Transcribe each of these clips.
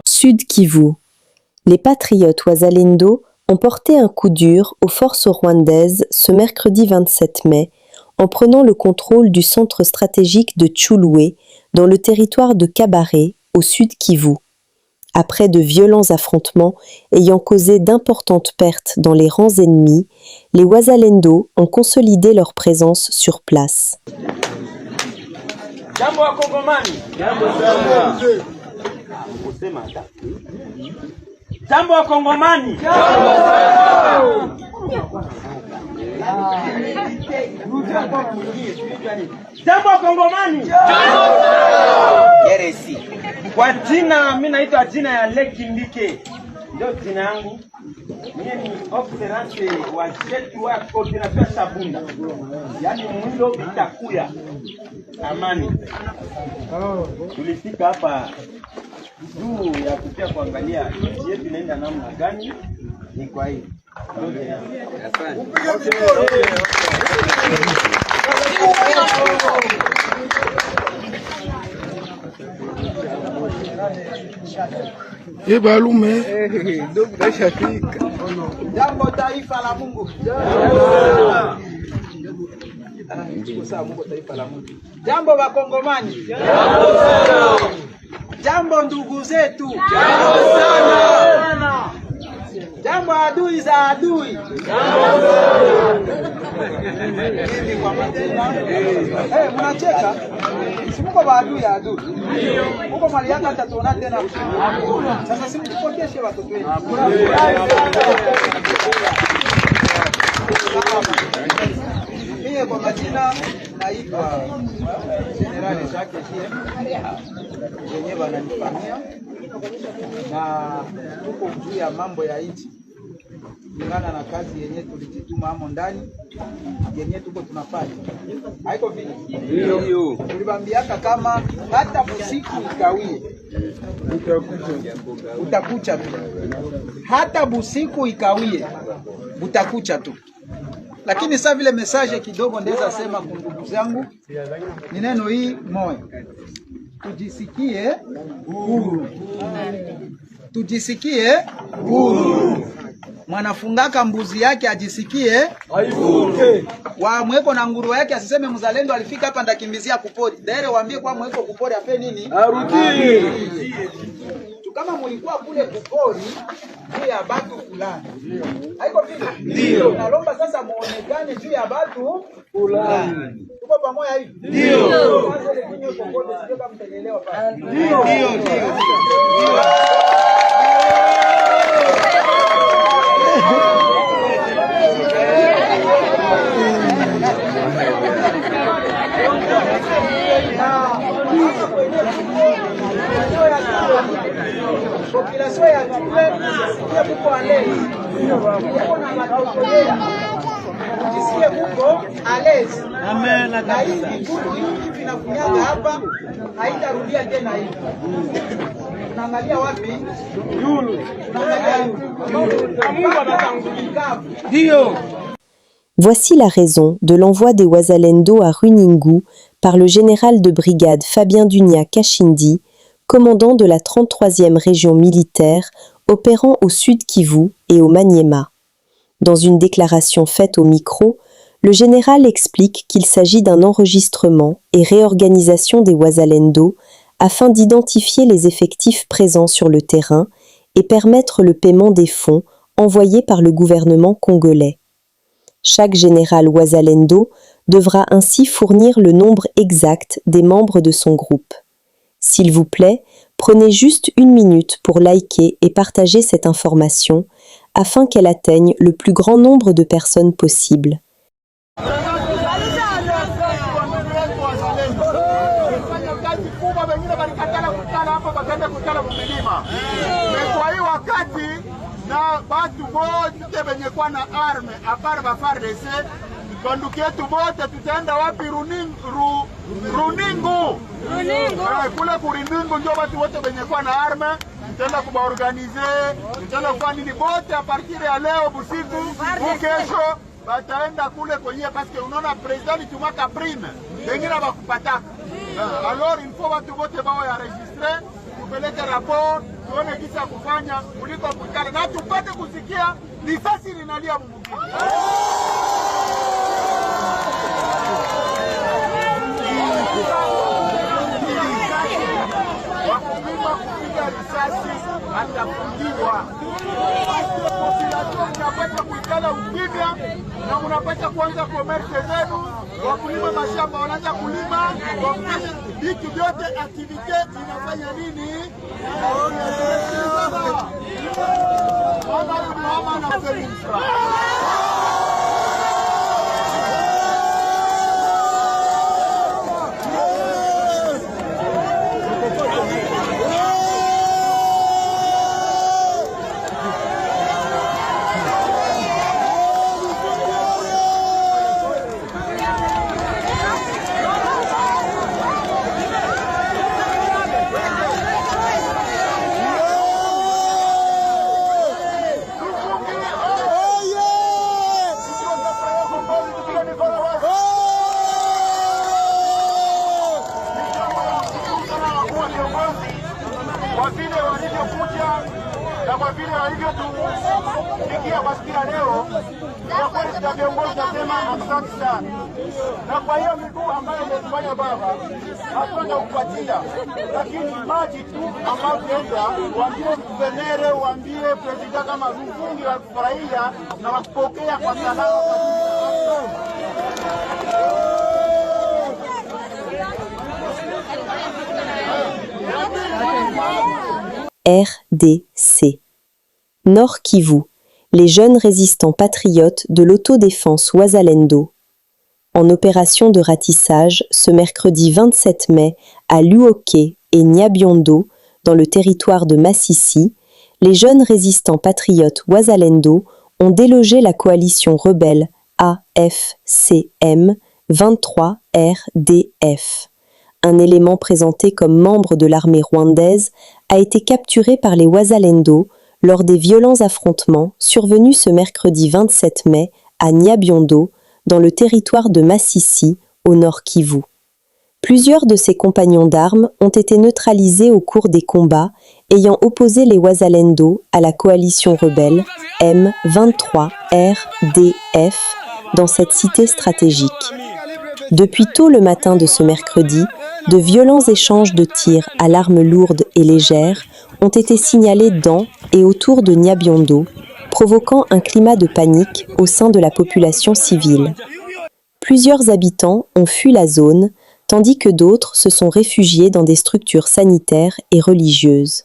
Sud Kivu. Les patriotes Wazalendo ont porté un coup dur aux forces rwandaises ce mercredi 27 mai en prenant le contrôle du centre stratégique de Tchouloué dans le territoire de Kabaré au Sud Kivu. Après de violents affrontements ayant causé d'importantes pertes dans les rangs ennemis, les Wazalendo ont consolidé leur présence sur place. Jambo wa Kongomani. Jambo sana. Jambo wa Kongomani. Jambo sana. Jambo wa Kongomani. Jambo sana. Yeresi. Kwa jina mimi naitwa jina ya Leki Mbike. Ndio jina yangu. Mimi ni officer wa jetu wa coordination Sabunda. Yaani mwilo bitakuya. Amani. Tulifika hapa juu ya kuja kuangalia nchi yetu inaenda namna gani. Ni kwa hiyo. Balume. Jambo taifa la Mungu. Jambo wa Kongomani. Jambo sana. Jambo ndugu zetu. Jambo sana. Jambo adui za adui. Jambo sana. Mnacheka? Simuko ba adui ya adui. Ndio. Muko mali yako atatuona tena. Sasa simtupoteshe watoto wetu. Mimi kwa majina naitwa General Jacques yenyewe wananifanyia na tuko juu ya mambo ya nchi kulingana na kazi yenyewe tulijituma hamo ndani yenyewe tuko tunafanya. Haiko vile. Ndio. Tulibambiaka kama hata busiku ikawie utakucha tu. Hata busiku ikawie utakucha tu. Lakini sasa vile message kidogo ndeza sema kwa ndugu zangu ni neno hii moja. Tujisikie huru. Tujisikie huru. Mwanafungaka mbuzi yake ajisikie huru. Wa mweko na nguruwe yake asiseme mzalendo alifika hapa ndakimbizia kupori. Daire waambie kwa mweko kupori ape nini? Arudi. Kama mlikuwa kule kupori juu ya batu fulani. Haiko vile? Ndio. Nalomba sasa muonekane juu ya batu fulani. Tuko pamoja hivi? Ndio. Sasa ile kinyo kokote sio kama mtelelewa pale. Ndio. Ndio. Population ya Tule sikia kuko alezi. Kuko na matokeo. Sikia kuko alezi. Amen. Na hivi vinafunyaga hapa haitarudia tena hivi. Tunaangalia wapi? Yulu. Tunaangalia Yulu. Mungu anatangulia. Ndio. Voici la raison de l'envoi des Wazalendo à Runingu par le général de brigade Fabien Dunia Kashindi, commandant de la 33e région militaire opérant au Sud Kivu et au Maniema. Dans une déclaration faite au micro, le général explique qu'il s'agit d'un enregistrement et réorganisation des Wazalendo afin d'identifier les effectifs présents sur le terrain et permettre le paiement des fonds envoyés par le gouvernement congolais. Chaque général Wazalendo devra ainsi fournir le nombre exact des membres de son groupe. S'il vous plaît, prenez juste 1 minute pour liker et partager cette information afin qu'elle atteigne le plus grand nombre de personnes possible. watu wote wenye kuwa na arme apara ba FARDC banduki yetu wote tutaenda wapi? Runingu. Kule Runingu ndio watu wote wenye kuwa na arme tutaenda kubaorganize, tutaenda kufanya nini bote a partir ya leo busiku kesho bataenda kule kwenye paske unaona president tumaka prime wengine bakupataka. Alors il faut watu wote bao ya registre tupeleke rapport tuone kisa kufanya kuliko kukala na tupate kusikia risasi linalia mumugini. Wakupima kupiga risasi atafungiwa. Unapata kuikala ukimya na unapata kuanza komerse zenu, wakulima mashamba wanaanza kulima, vitu vyote aktivite inafanya nini? Mama na feminista. Kwa vile walivyokuja na kwa vile walivyotufikia kusikia leo, kwa kweli tuna viongozi nasema asante sana. Na kwa hiyo miguu ambayo umetufanya baba, hatuenda kupatia, lakini maji tu ambayo tuenda, waambie guvernere, waambie president kama Rufungi wa kufurahia na wakupokea kwa salama. RDC. Nord Kivu, les jeunes résistants patriotes de l'autodéfense Wazalendo. En opération de ratissage ce mercredi 27 mai à Luoké et Nyabiondo, dans le territoire de Massissi, les jeunes résistants patriotes Wazalendo ont délogé la coalition rebelle AFCM 23 RDF. Un élément présenté comme membre de l'armée rwandaise a été capturé par les Wazalendo lors des violents affrontements survenus ce mercredi 27 mai à Nyabiondo, dans le territoire de Massissi, au nord Kivu. Plusieurs de ses compagnons d'armes ont été neutralisés au cours des combats ayant opposé les Wazalendo à la coalition rebelle M23 RDF dans cette cité stratégique. Depuis tôt le matin de ce mercredi, de violents échanges de tirs à l'arme lourde et légère ont été signalés dans et autour de Nyabiondo, provoquant un climat de panique au sein de la population civile. Plusieurs habitants ont fui la zone, tandis que d'autres se sont réfugiés dans des structures sanitaires et religieuses.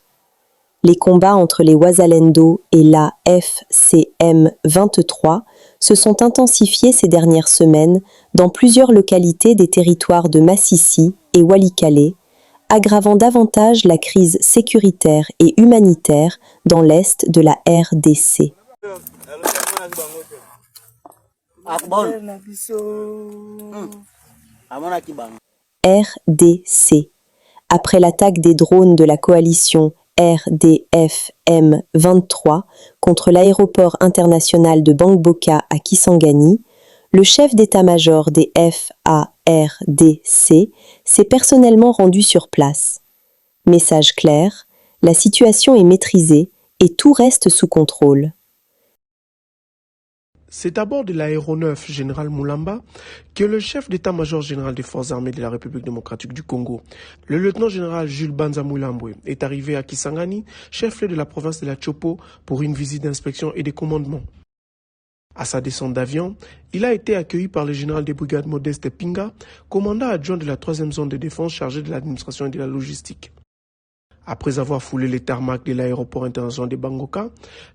Les combats entre les Wazalendo et la FCM 23 se sont intensifiés ces dernières semaines dans plusieurs localités des territoires de Massissi et Walikale, aggravant davantage la crise sécuritaire et humanitaire dans l'est de la RDC. RDC. Après l'attaque des drones de la coalition RDF-M 23 contre l'aéroport international de Bangboka à Kisangani, le chef d'état-major des FARDC s'est personnellement rendu sur place. Message clair, la situation est maîtrisée et tout reste sous contrôle. C'est à bord de l'aéronef général Moulamba que le chef d'état-major général des forces armées de la République démocratique du Congo, le lieutenant-général Jules Banza Moulambwe, est arrivé à Kisangani, chef-lieu de la province de la Chopo, pour une visite d'inspection et de commandement. À sa descente d'avion, il a été accueilli par le général des brigades Modeste Pinga, commandant adjoint de la 3e zone de défense chargé de l'administration et de la logistique. Après avoir foulé les tarmacs de l'aéroport international de Bangboka,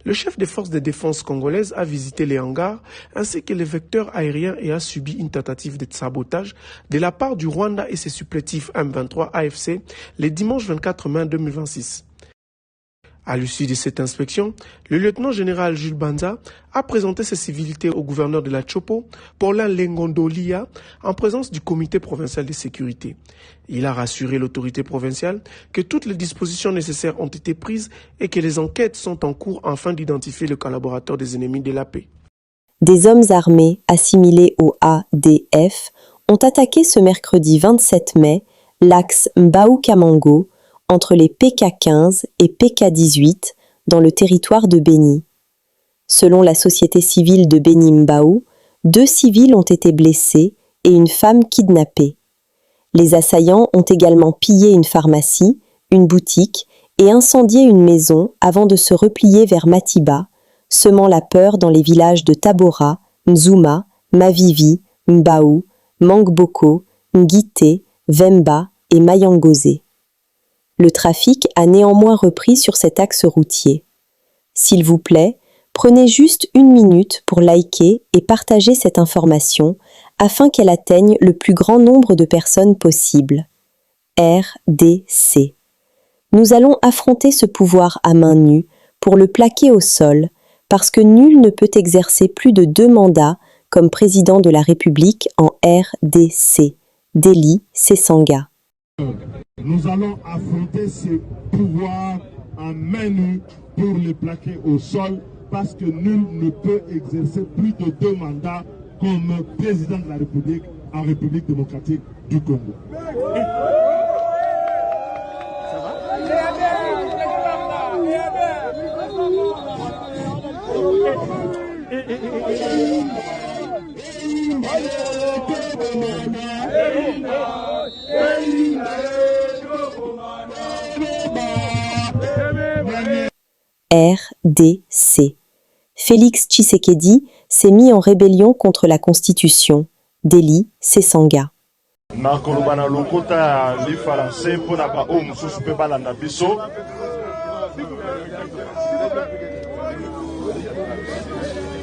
le chef des forces de défense congolaises a visité les hangars ainsi que les vecteurs aériens et a subi une tentative de sabotage de la part du Rwanda et ses supplétifs M23 AFC le dimanche 24 mai 2026. À l'issue de cette inspection, le lieutenant-général Jules Banza a présenté ses civilités au gouverneur de la Chopo, Paulin Lengondolia, en présence du comité provincial de sécurité. Il a rassuré l'autorité provinciale que toutes les dispositions nécessaires ont été prises et que les enquêtes sont en cours afin d'identifier le collaborateur des ennemis de la paix. Des hommes armés assimilés au ADF ont attaqué ce mercredi 27 mai l'axe Mbao-Kamango entre les PK15 et PK18 dans le territoire de Beni. Selon la société civile de Beni-Mbao, 2 civils ont été blessés et une femme kidnappée. Les assaillants ont également pillé une pharmacie, une boutique et incendié une maison avant de se replier vers Matiba, semant la peur dans les villages de Tabora, Nzuma, Mavivi, Mbao, Mangboko, Ngité, Vemba et Mayangozé. Le trafic a néanmoins repris sur cet axe routier. S'il vous plaît, prenez juste 1 minute pour liker et partager cette information afin qu'elle atteigne le plus grand nombre de personnes possible. RDC. Nous allons affronter ce pouvoir à main nue pour le plaquer au sol parce que nul ne peut exercer plus de 2 mandats comme président de la République en RDC. Deli Sesanga. Nous allons affronter ce pouvoir en main nue pour le plaquer au sol parce que nul ne peut exercer plus de 2 mandats comme président de la République en République démocratique du Congo. RDC. Félix Tshisekedi s'est mis en rébellion contre la Constitution. Deli Sesanga.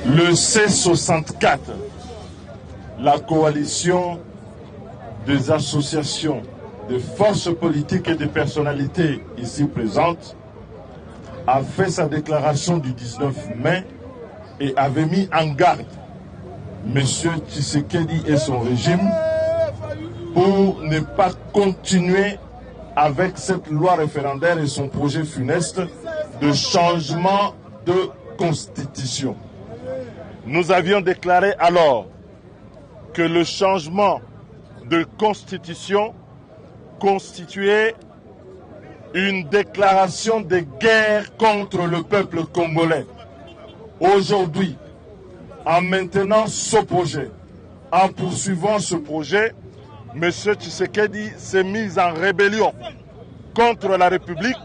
Le C64, la coalition des associations, de forces politiques et de personnalités ici présentes, a fait sa déclaration du 19 mai et avait mis en garde M. Tshisekedi et son régime pour ne pas continuer avec cette loi référendaire et son projet funeste de changement de constitution. Nous avions déclaré alors que le changement de constitution constituait une déclaration de guerre contre le peuple congolais. Aujourd'hui, en maintenant ce projet, en poursuivant ce projet, M. Tshisekedi s'est mis en rébellion contre la République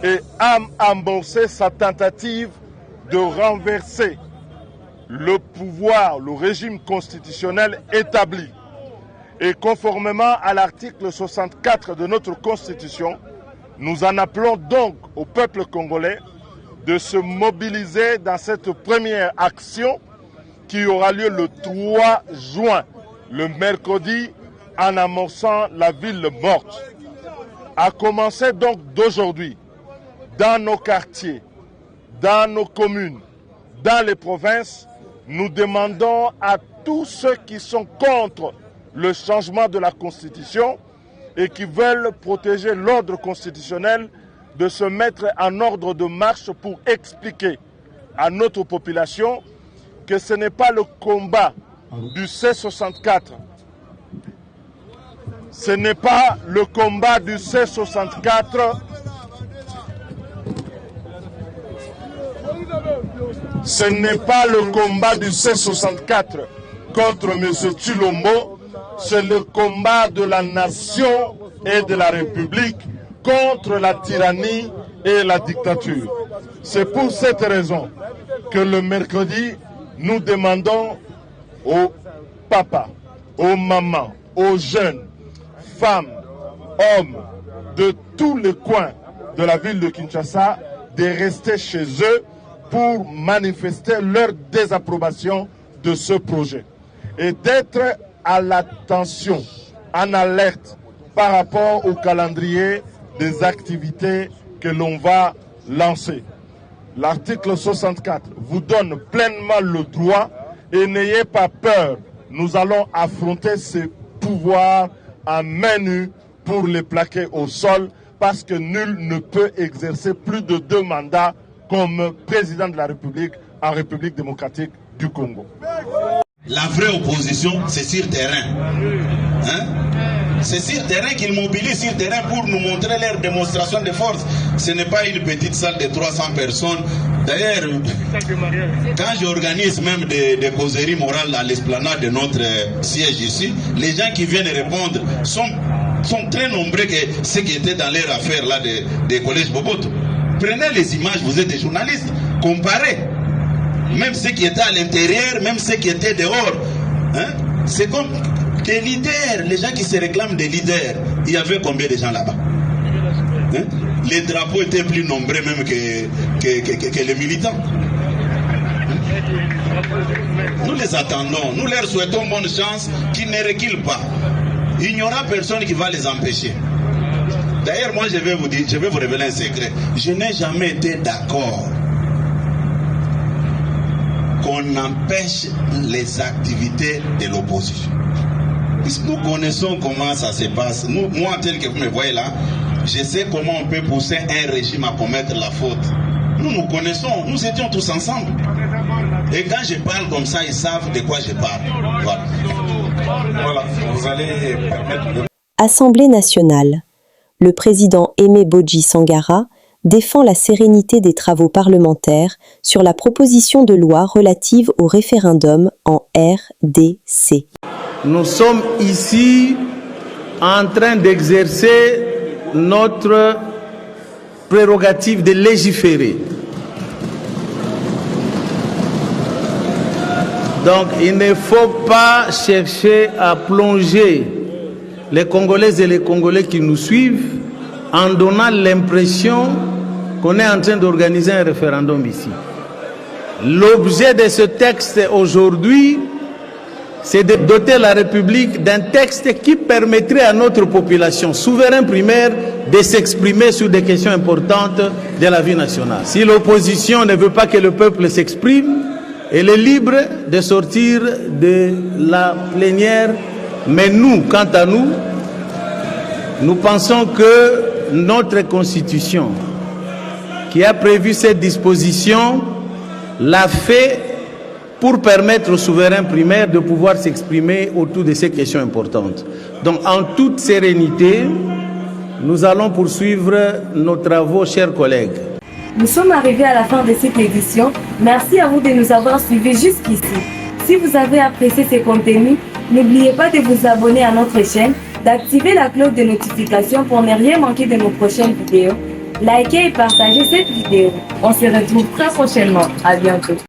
et a amorcé sa tentative de renverser le pouvoir, le régime constitutionnel établi. Et conformément à l'article 64 de notre Constitution, nous en appelons donc au peuple congolais de se mobiliser dans cette première action qui aura lieu le 3 juin, le mercredi, en amorçant la ville morte. À commencer donc d'aujourd'hui, dans nos quartiers, dans nos communes, dans les provinces, nous demandons à tous ceux qui sont contre le changement de la Constitution et qui veulent protéger l'ordre constitutionnel de se mettre en ordre de marche pour expliquer à notre population que ce n'est pas le combat du C64. Ce n'est pas le combat du C64. Ce n'est pas le combat du C64 contre M. Tshilombo. C'est le combat de la nation et de la République contre la tyrannie et la dictature. C'est pour cette raison que le mercredi, nous demandons aux papas, aux mamans, aux jeunes, femmes, hommes de tous les coins de la ville de Kinshasa de rester chez eux pour manifester leur désapprobation de ce projet et d'être à l'attention, en alerte par rapport au calendrier des activités que l'on va lancée. L'article 64 vous donne pleinement le droit et n'ayez pas peur. Nous allons affronter ces pouvoirs à main nue pour les plaquer au sol parce que nul ne peut exercer plus de 2 mandats comme président de la République en République démocratique du Congo. La vraie opposition, c'est sur terrain. Hein? C'est sur terrain qu'ils mobilisent sur terrain pour nous montrer leur démonstration de force. Ce n'est pas une petite salle de 300 personnes. D'ailleurs, quand j'organise même des causeries morales à l'esplanade de notre siège ici, les gens qui viennent répondre sont très nombreux que ceux qui étaient dans leur affaire là des collèges Boboto. Prenez les images, vous êtes des journalistes, comparez. Même ceux qui étaient à l'intérieur, même ceux qui étaient dehors. Hein? C'est comme des leaders, les gens qui se réclament des leaders. Il y avait combien de gens là-bas? Hein? Les drapeaux étaient plus nombreux même que les militants. Nous les attendons, nous leur souhaitons bonne chance, qu'ils ne reculent pas. Il n'y aura personne qui va les empêcher. D'ailleurs, moi je vais vous révéler un secret. Je n'ai jamais été d'accord qu'on empêche les activités de l'opposition. Puisque nous connaissons comment ça se passe. Moi, tel que vous me voyez là, je sais comment on peut pousser un régime à commettre la faute. Nous nous connaissons, nous étions tous ensemble. Et quand je parle comme ça, ils savent de quoi je parle. Voilà. Vous allez permettre de... Assemblée nationale. Le président Aimé Bodji Sangara défend la sérénité des travaux parlementaires sur la proposition de loi relative au référendum en RDC. Nous sommes ici en train d'exercer notre prérogative de légiférer. Donc il ne faut pas chercher à plonger les Congolaises et les Congolais qui nous suivent en donnant l'impression qu'on est en train d'organiser un référendum ici. L'objet de ce texte aujourd'hui, c'est de doter la République d'un texte qui permettrait à notre population souveraine primaire de s'exprimer sur des questions importantes de la vie nationale. Si l'opposition ne veut pas que le peuple s'exprime, elle est libre de sortir de la plénière. Mais nous, quant à nous, nous pensons que notre Constitution, qui a prévu cette disposition, l'a fait pour permettre aux souverains primaires de pouvoir s'exprimer autour de ces questions importantes. Donc, en toute sérénité, nous allons poursuivre nos travaux, chers collègues. Nous sommes arrivés à la fin de cette édition. Merci à vous de nous avoir suivis jusqu'ici. Si vous avez apprécié ces contenus, n'oubliez pas de vous abonner à notre chaîne, d'activer la cloche de notification pour ne rien manquer de nos prochaines vidéos. Likez et partagez cette vidéo. On se retrouve très prochainement. À bientôt.